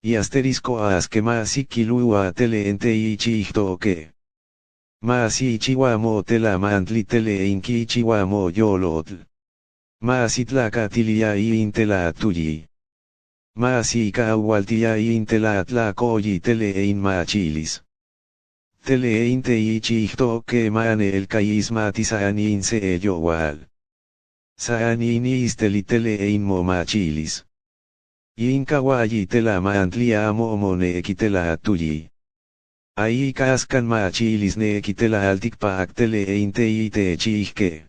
y asterisco a asquema si kilua tele ente ichi que. Ma si ichiwamo tela mantli tele inki ichiwamo yolotl. Ma si tlacatilia y intela tuyi. Ma si kaualtia y intela tlacoyi tele in machilis. Tele inte ichi que mane el caisma tisaani se ello wal. Saani isteli tele in momachilis. Inkawayi tela mantlia amo mone kitela tuyi. Ahí cascan machilis ne kitela altikpak tele inte ite chihke.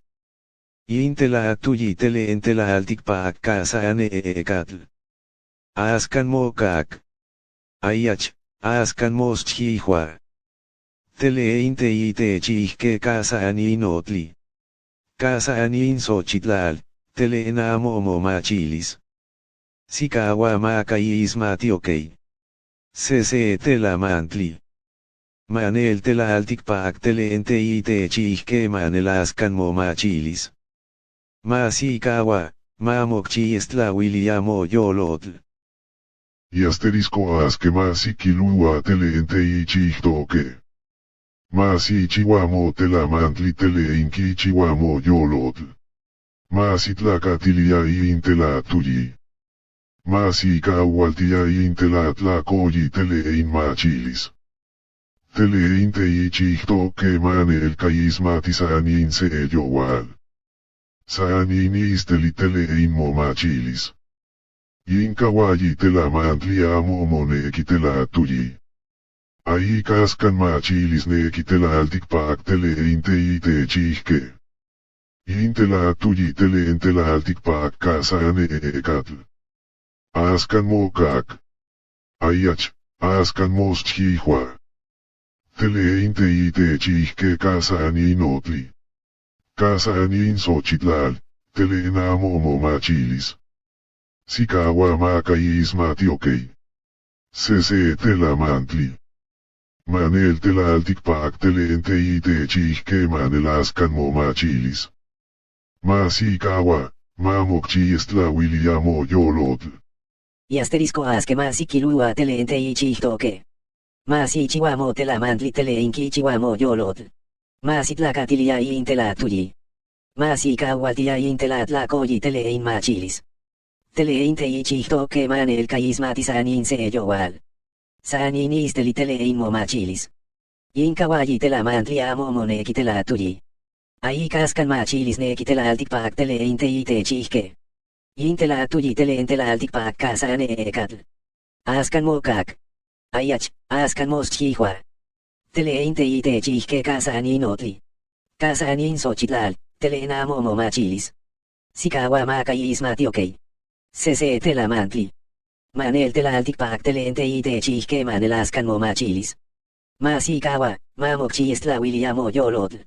Intela tuyi tele entela altikpak kasane ekatl. Askan mokak. Ayach, askan mos chihua. Tele inte ite chihke kasani inotli. Kasani insochitlal, tele enamo momachilis. Sikawa maka ismatiokei. Sese tela mantli. Manel tela altikpak tele ente ite chihke manelaskan momachilis. Ma sikawa, ma mokchi estla wiliamo yolotl. Y asterisco a asquema si kilua tele ente ichi que. Ma si chihuamo tela mantli tele inki chihuamo yolotl. Ma si tlacatilia y intela tuyi. Ma si kaualtia y intela tlacoyi tele in machilis. Tele inte ichi que mane el caisma tisaani in se ello wal. Saani isteli tele in momachilis. Inkawayi tela mantlia amo mone kitela tuyi. Ahí cascan machilis ne kitela altikpak tele inte ite chihke. Intela tuyi tele entela altikpak kasane ekatl. Askan mokak. Ayach, askan mos chihua. Tele inte ite chihke kasani inotli. Kasani insochitlal, tele enamo momachilis. Sikawa maka ismatiokei. Sese tela mantli. Manel tela altikpak tele ente ite chihke manelaskan momachilis. Ma sikawa, ma mokchi estla wiliamo yolotl. Y asterisco asquema si kilua tele ente ichi que. Ma si chihuamo tela mantli tele inki chihuamo yolotl. Ma si tlacatilia y intela tuyi. Ma si kaualtia y intela tlacoyi tele in machilis. Tele inte ichi que mane el caisma tisaani se ello wal. Saani isteli tele in momachilis. Inkawayi tela mantlia momone kitela tuyi. Ahí cascan machilis ne kitela altikpak tele inte ite chihke. Intela tuyi tele entela altikpak kasane ekatl. Askan mokak. Ayach, askan mos chihua. Tele inte ite chihke kasani inotli. Kasani insochitlal, tele enamo momachilis. Sikawa maka ismatiokei. Sese tela mantli. Manel tela altikpak tele ente ite chihke manelaskan momachilis. Ma sikawa, ma mokchi estla wiliamo yolotl.